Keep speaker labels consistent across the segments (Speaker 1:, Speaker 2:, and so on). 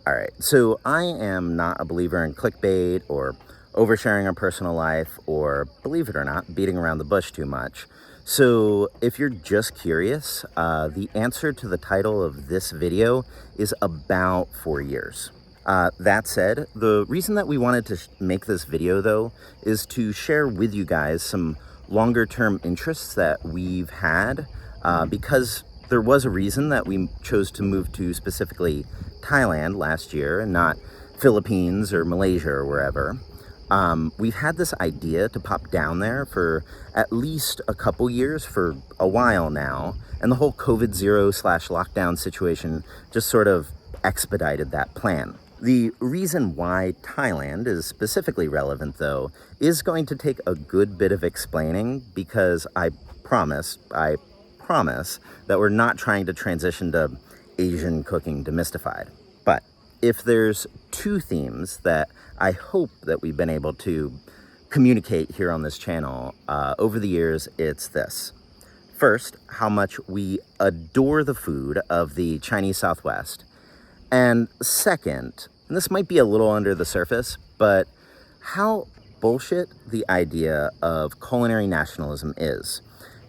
Speaker 1: All right, so I am not a believer in clickbait or oversharing our personal life or, believe it or not, beating around the bush too much. So if you're just curious, the answer to the title of this video is about 4 years. That said, the reason that we wanted to make this video, though, is to share with you guys some longer-term interests that we've had, because there was a reason that we chose to move to specifically Thailand last year and not Philippines or Malaysia or wherever. We've had this idea to pop down there for at least a couple years, for a while now, and the whole COVID-0/lockdown situation just sort of expedited that plan. The reason why Thailand is specifically relevant, though, is going to take a good bit of explaining, because I promise that we're not trying to transition to Asian cooking demystified. But if there's two themes that I hope that we've been able to communicate here on this channel over the years, it's this. First, how much we adore the food of the Chinese Southwest. And second, and this might be a little under the surface, but how bullshit the idea of culinary nationalism is.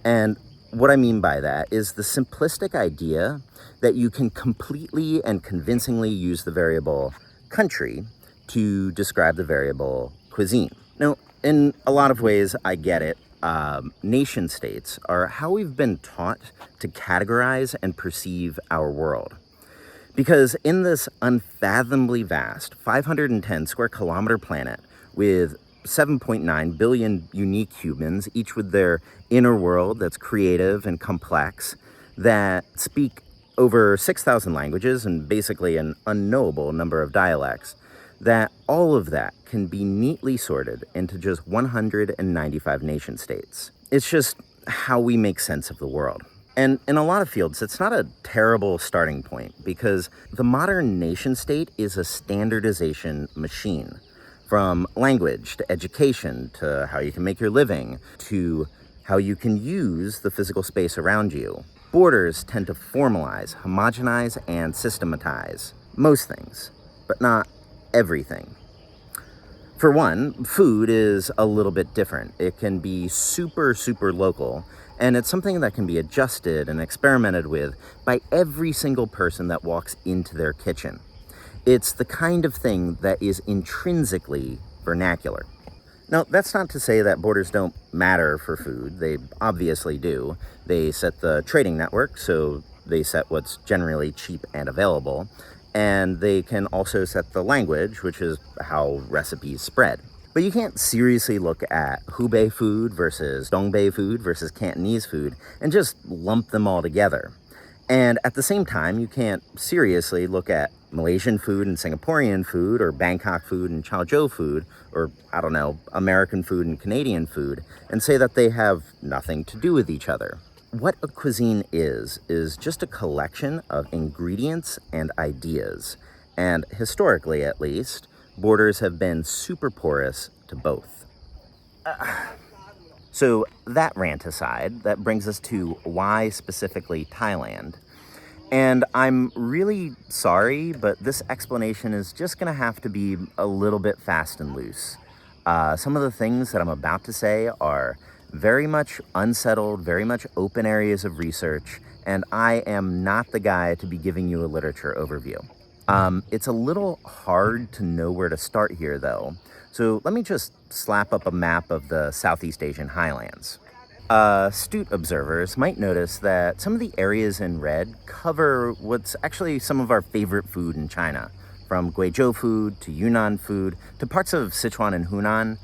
Speaker 1: And what I mean by that is the simplistic idea that you can completely and convincingly use the variable country to describe the variable cuisine. Now, in a lot of ways, I get it. Nation states are how we've been taught to categorize and perceive our world. Because in this unfathomably vast 510 square kilometer planet with 7.9 billion unique humans, each with their inner world that's creative and complex, that speak over 6,000 languages and basically an unknowable number of dialects, that all of that can be neatly sorted into just 195 nation states. It's just how we make sense of the world. And in a lot of fields, it's not a terrible starting point, because the modern nation state is a standardization machine. From language to education to how you can make your living to how you can use the physical space around you. Borders tend to formalize, homogenize, and systematize most things, but not everything. For one, food is a little bit different. It can be super local, and it's something that can be adjusted and experimented with by every single person that walks into their kitchen. It's the kind of thing that is intrinsically vernacular. Now, that's not to say that borders don't matter for food. They obviously do. They set the trading network, so they set what's generally cheap and available. And they can also set the language, which is how recipes spread. But you can't seriously look at Hubei food versus Dongbei food versus Cantonese food and just lump them all together. And at the same time, you can't seriously look at Malaysian food and Singaporean food, or Bangkok food and Chaozhou food, or, I don't know, American food and Canadian food, and say that they have nothing to do with each other. What a cuisine is just a collection of ingredients and ideas. And historically, at least, borders have been super porous to both. So that rant aside, that brings us to why specifically Thailand. And I'm really sorry, but this explanation is just gonna have to be a little bit fast and loose. Some of the things that I'm about to say are very much unsettled, very much open areas of research, and I am not the guy to be giving you a literature overview. It's a little hard to know where to start here, though, so let me just slap up a map of the Southeast Asian highlands. Astute observers might notice that some of the areas in red cover what's actually some of our favorite food in China, from Guizhou food to Yunnan food to parts of Sichuan and Hunan.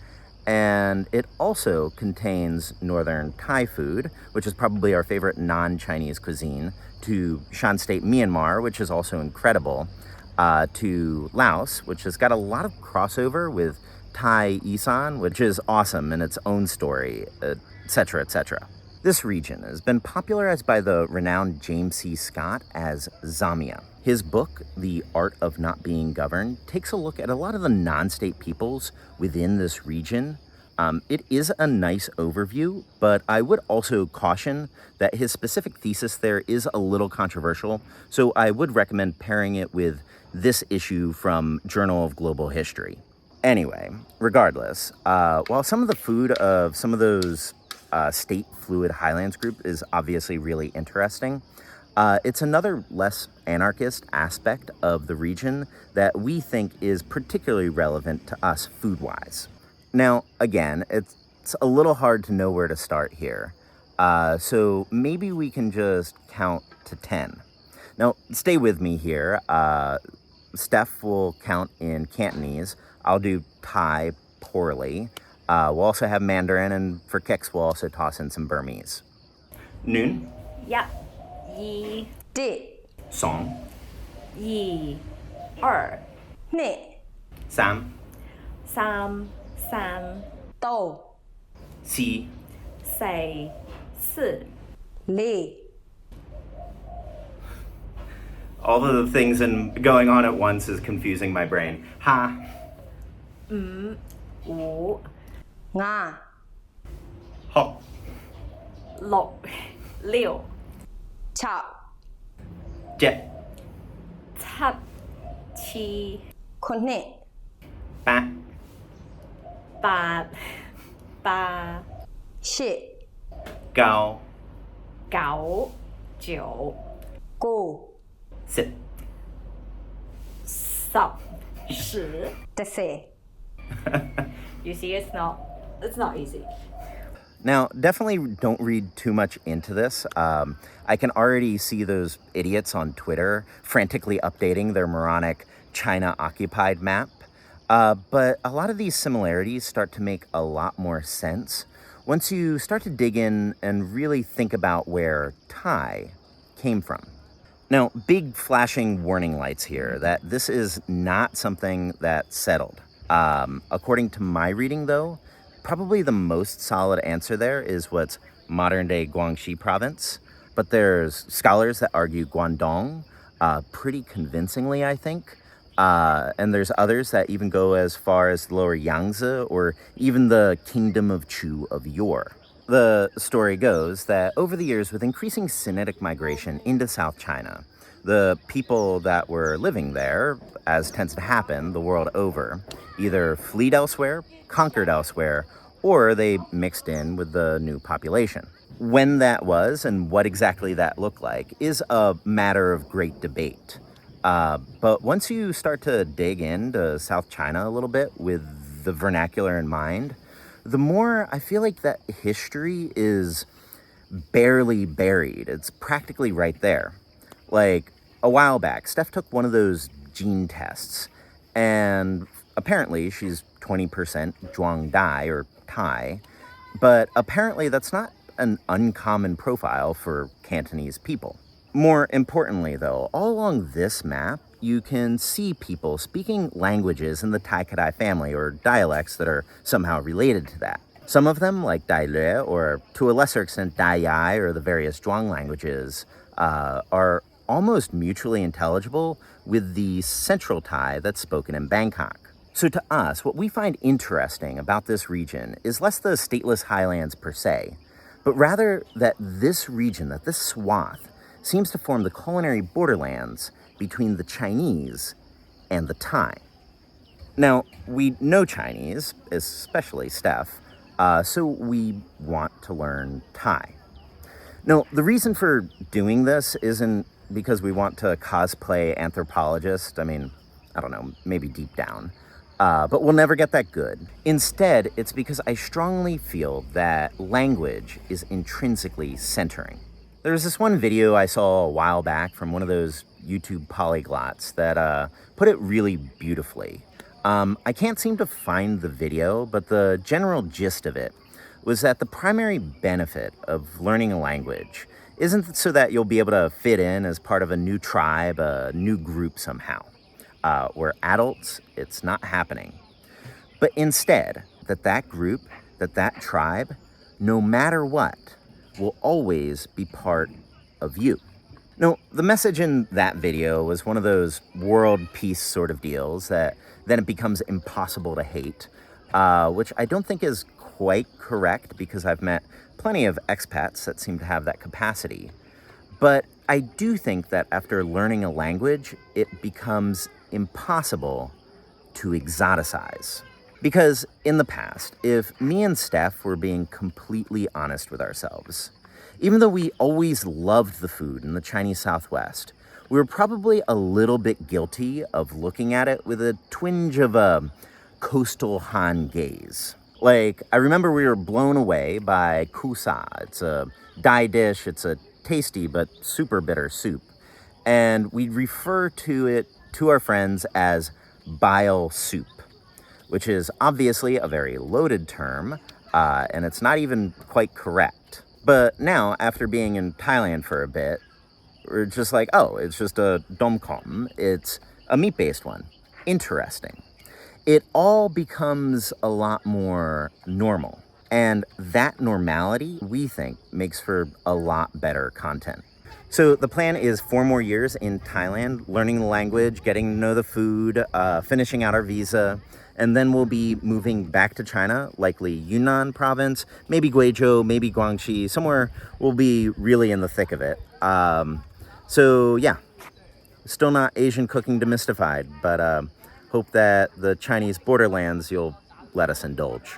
Speaker 1: And it also contains northern Thai food, which is probably our favorite non-Chinese cuisine, to Shan State Myanmar, which is also incredible, to Laos, which has got a lot of crossover with Thai Isan, which is awesome in its own story, etc., etc. This region has been popularized by the renowned James C. Scott as Zamia. His book, The Art of Not Being Governed, takes a look at a lot of the non-state peoples within this region. It is a nice overview, but I would also caution that his specific thesis there is a little controversial, so I would recommend pairing it with this issue from Journal of Global History. Anyway, regardless, while some of the food of some of those state fluid highlands group is obviously really interesting, it's another less anarchist aspect of the region that we think is particularly relevant to us food-wise. Now, again, it's a little hard to know where to start here, so maybe we can just count to 10. Now, stay with me here. Steph will count in Cantonese. I'll do Thai poorly. We'll also have Mandarin, and for kicks, we'll also toss in some Burmese. Noon.
Speaker 2: Yeah. 一
Speaker 1: Song.
Speaker 2: 一二
Speaker 1: Sam.
Speaker 2: 三三
Speaker 1: Si.
Speaker 2: 四
Speaker 1: All of the things going on at once is confusing my brain. Ha.
Speaker 2: 五
Speaker 1: Hok.
Speaker 2: 六
Speaker 1: Jet.
Speaker 2: 七
Speaker 1: Ba.
Speaker 2: 八
Speaker 1: Gao.
Speaker 2: 九
Speaker 1: Sit.
Speaker 2: 十 You see, it's not easy.
Speaker 1: Now, definitely don't read too much into this. I can already see those idiots on Twitter frantically updating their moronic China-occupied map. But a lot of these similarities start to make a lot more sense once you start to dig in and really think about where Thai came from. Now, big flashing warning lights here that this is not something that's settled. According to my reading, though, probably the most solid answer there is what's modern-day Guangxi province. But there's scholars that argue Guangdong pretty convincingly, I think. And there's others that even go as far as Lower Yangtze or even the Kingdom of Chu of yore. The story goes that over the years, with increasing Sinitic migration into South China, the people that were living there, as tends to happen the world over, either fled elsewhere, conquered elsewhere, or they mixed in with the new population. When that was and what exactly that looked like is a matter of great debate. But once you start to dig into South China a little bit with the vernacular in mind, the more I feel like that history is barely buried. It's practically right there. Like, a while back, Steph took one of those gene tests, and apparently she's 20% Zhuang Dai, or Thai, but apparently that's not an uncommon profile for Cantonese people. More importantly, though, all along this map, you can see people speaking languages in the Tai Kadai family, or dialects that are somehow related to that. Some of them, like Dai Le, or to a lesser extent Dai Yai, or the various Zhuang languages, are almost mutually intelligible with the Central Thai that's spoken in Bangkok. So to us, what we find interesting about this region is less the stateless highlands per se, but rather that this region, that this swath, seems to form the culinary borderlands between the Chinese and the Thai. Now, we know Chinese, especially Steph, so we want to learn Thai. No, the reason for doing this isn't because we want to cosplay anthropologist. I mean, I don't know, maybe deep down. But we'll never get that good. Instead, it's because I strongly feel that language is intrinsically centering. There was this one video I saw a while back from one of those YouTube polyglots that put it really beautifully. I can't seem to find the video, but the general gist of it was that the primary benefit of learning a language isn't so that you'll be able to fit in as part of a new tribe, a new group somehow. We're adults, it's not happening. But instead, that group, that tribe, no matter what, will always be part of you. No, the message in that video was one of those world peace sort of deals that then it becomes impossible to hate, which I don't think is quite correct because I've met plenty of expats that seem to have that capacity. But I do think that after learning a language, it becomes impossible to exoticize. Because in the past, if me and Steph were being completely honest with ourselves, even though we always loved the food in the Chinese Southwest, we were probably a little bit guilty of looking at it with a twinge of a coastal Han gaze. Like, I remember we were blown away by kusa. It's a Thai dish, it's a tasty but super bitter soup. And we'd refer to it to our friends as bile soup, which is obviously a very loaded term, and it's not even quite correct. But now, after being in Thailand for a bit, we're just like, oh, it's just a dom kom. It's a meat-based one. Interesting. It all becomes a lot more normal. And that normality, we think, makes for a lot better content. So the plan is 4 more years in Thailand, learning the language, getting to know the food, finishing out our visa, and then we'll be moving back to China, likely Yunnan province, maybe Guizhou, maybe Guangxi, somewhere we'll be really in the thick of it. So yeah, still not Asian cooking demystified, but hope that the Chinese borderlands you'll let us indulge.